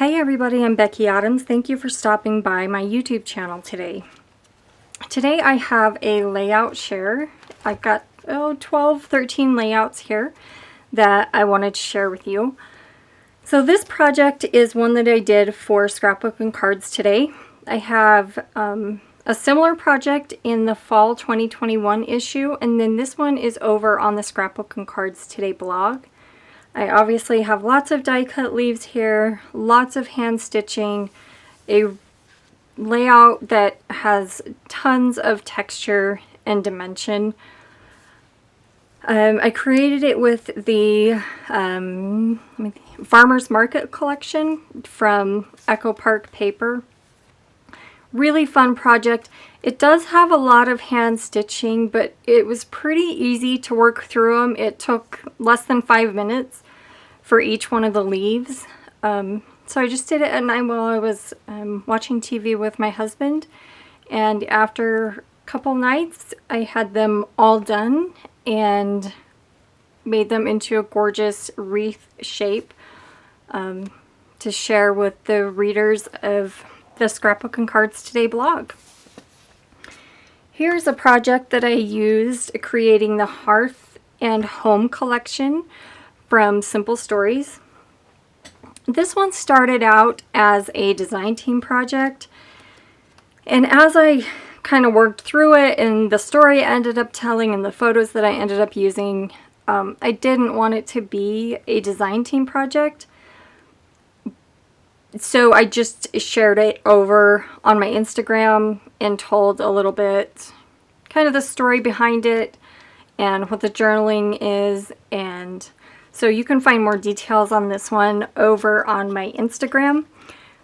Hey everybody, I'm Becky Adams. Thank you for stopping by my YouTube channel today. Today I have a layout share. I've got 12, 13 layouts here that I wanted to share with you. So this project is one that I did for Scrapbooking cards today. I have a similar project in the fall 2021 issue, and then this one is over on the Scrapbooking Cards Today blog. I obviously have lots of die cut leaves here, lots of hand stitching, a layout that has tons of texture and dimension. I created it with the Farmer's Market collection from Echo Park Paper. Really fun project. It does have a lot of hand stitching, but it was pretty easy to work through them. It took less than 5 minutes for each one of the leaves. So I just did it at night while I was watching TV with my husband. And after a couple nights, I had them all done and made them into a gorgeous wreath shape to share with the readers of the Scrapbooking Cards Today blog. Here's a project that I used creating the Hearth and Home collection from Simple Stories. This one started out as a design team project, and as I kind of worked through it and the story I ended up telling and the photos that I ended up using, I didn't want it to be a design team project. So I just shared it over on my Instagram and told a little bit kind of the story behind it and what the journaling is. And so you can find more details on this one over on my Instagram.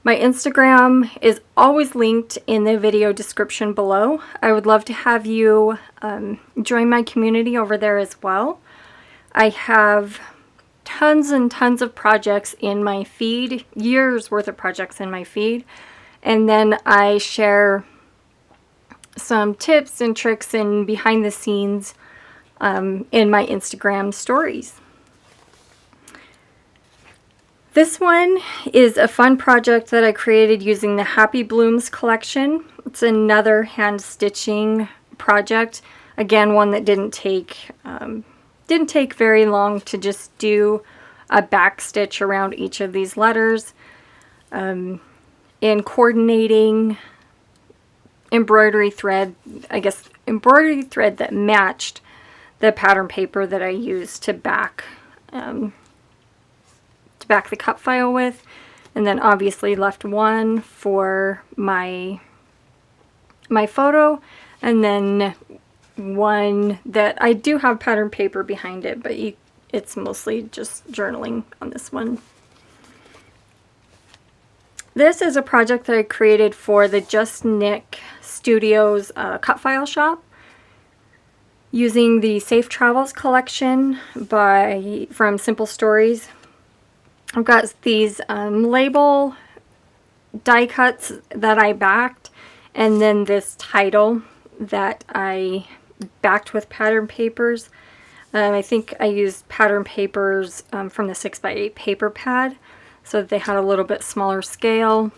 My Instagram is always linked in the video description below. I would love to have you join my community over there as well. I have tons and tons of projects in my feed, years worth of projects in my feed, and then I share some tips and tricks and behind the scenes in my Instagram stories. This one is a fun project that I created using the Happy Blooms collection. It's another hand stitching project, again one that didn't take very long to just do a back stitch around each of these letters, and coordinating embroidery thread, embroidery thread that matched the pattern paper that I used to back the cut file with, and then obviously left one for my photo, and then one that I do have pattern paper behind it, but it's mostly just journaling on this one. This is a project that I created for the Just Knit Studios cut file shop using the Safe Travels collection from Simple Stories. I've got these label die cuts that I backed, and then this title that I backed with pattern papers. I think I used pattern papers from the 6x8 paper pad, so that they had a little bit smaller scale.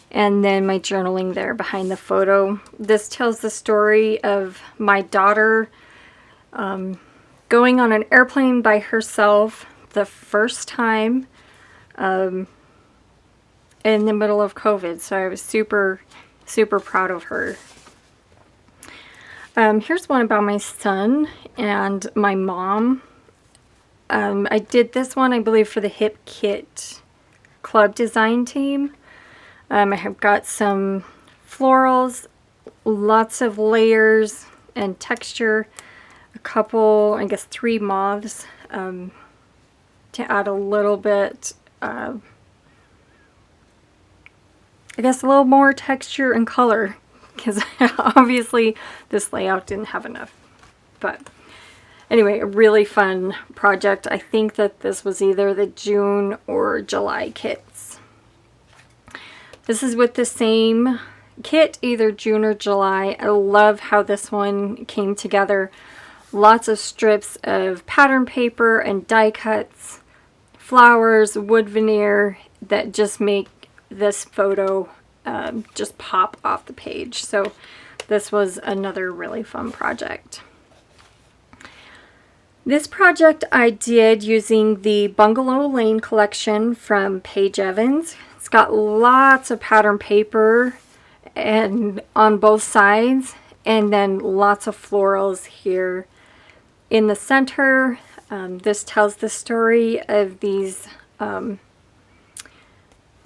And then my journaling there behind the photo. This tells the story of my daughter going on an airplane by herself the first time in the middle of COVID. So I was super, super proud of her. Here's one about my son and my mom. I did this one, I believe, for the Hip Kit Club design team. I have got some florals, lots of layers and texture, a couple, I guess 3 moths to add a little bit, I guess a little more texture and color, because obviously this layout didn't have enough. But anyway, a really fun project. I think that this was either the June or July kits. This is with the same kit, either June or July. I love how this one came together. Lots of strips of pattern paper and die cuts, flowers, wood veneer, that just make this photo just pop off the page. So this was another really fun project. This project I did using the Bungalow Lane collection from Paige Evans. It's got lots of pattern paper and on both sides, and then lots of florals here in the center. This tells the story of these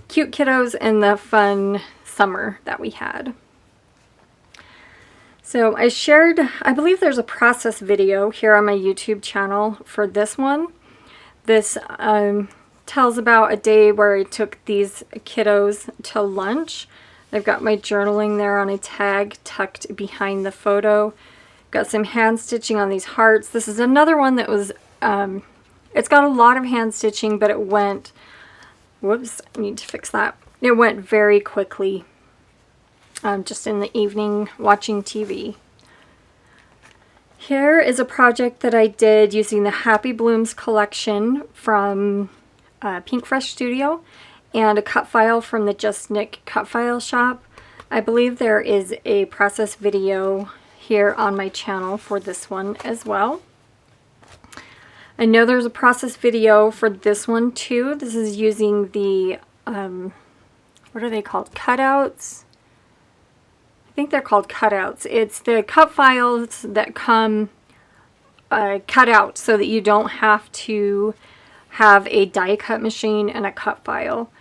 cute kiddos and the fun summer that we had. So I shared, I believe there's a process video here on my YouTube channel for this one. This tells about a day where I took these kiddos to lunch. I've got my journaling there on a tag tucked behind the photo. Got some hand stitching on these hearts. This is another one that was, it's got a lot of hand stitching, but it went, whoops, I need to fix that. It went very quickly, just in the evening watching TV. Here is a project that I did using the Happy Blooms collection from Pink Fresh Studio and a cut file from the Just Knit cut file shop. I believe there is a process video here on my channel for this one as well. I know there's a process video for this one too. This is using the, what are they called? Cutouts? I think they're called cutouts. It's the cut files that come cut out so that you don't have to have a die cut machine and a cut file,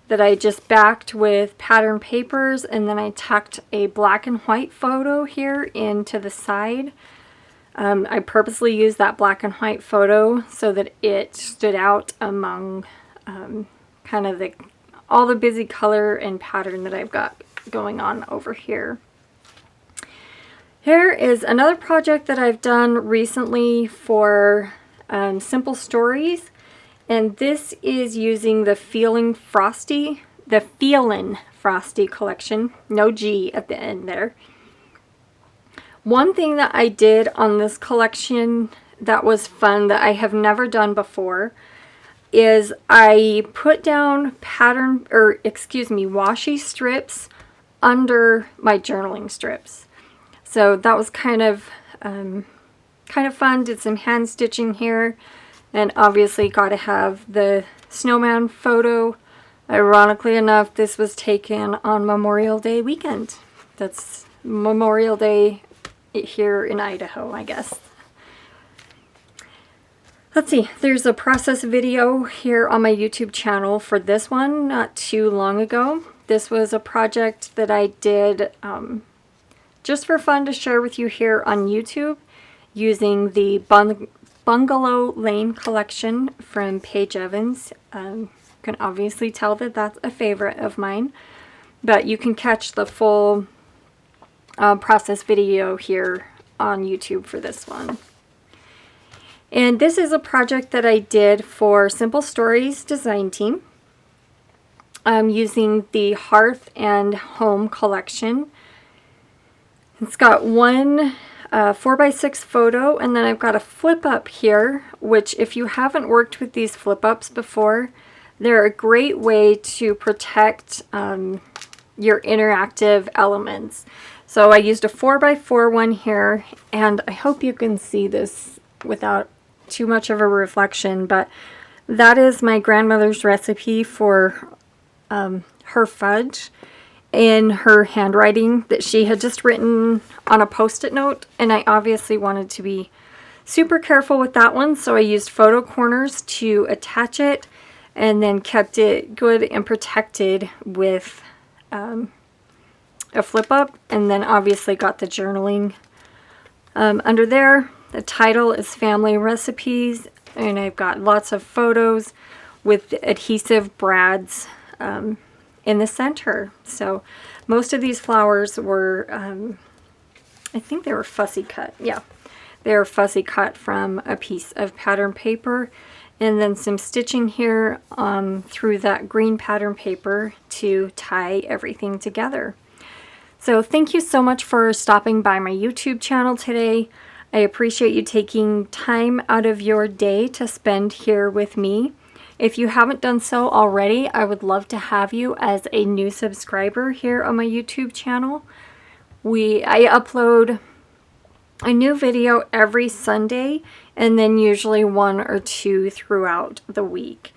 that I just backed with pattern papers, and then I tucked a black and white photo here into the side. I purposely used that black and white photo so that it stood out among kind of all the busy color and pattern that I've got going on over here. Here is another project that I've done recently for Simple Stories, and this is using the Feelin' Frosty collection, no G at the end there. One thing that I did on this collection that was fun that I have never done before is I put down washi strips under my journaling strips. So that was kind of fun. Did some hand stitching here, and obviously got to have the snowman photo. Ironically enough, this was taken on Memorial Day weekend. That's Memorial Day here in Idaho, I guess. Let's see, there's a process video here on my YouTube channel for this one not too long ago. This was a project that I did just for fun to share with you here on YouTube using the Bungalow Lane collection from Paige Evans. You can obviously tell that that's a favorite of mine, but you can catch the full process video here on YouTube for this one. And this is a project that I did for Simple Stories design team. I'm using the Hearth and Home collection. It's got one 4x6 photo, and then I've got a flip up here, which if you haven't worked with these flip ups before, they're a great way to protect your interactive elements. So I used a 4x4 one here, and I hope you can see this without too much of a reflection, but that is my grandmother's recipe for her fudge in her handwriting that she had just written on a post-it note, and I obviously wanted to be super careful with that one, so I used photo corners to attach it and then kept it good and protected with a flip up, and then obviously got the journaling under there. The title is Family Recipes, and I've got lots of photos with adhesive brads in the center. So most of these flowers were, I think they were fussy cut. Yeah, they were fussy cut from a piece of pattern paper, and then some stitching here through that green pattern paper to tie everything together. So thank you so much for stopping by my YouTube channel today. I appreciate you taking time out of your day to spend here with me. If you haven't done so already, I would love to have you as a new subscriber here on my YouTube channel. I upload a new video every Sunday, and then usually 1 or 2 throughout the week.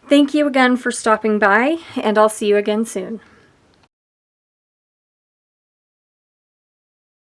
Thank you again for stopping by, and I'll see you again soon.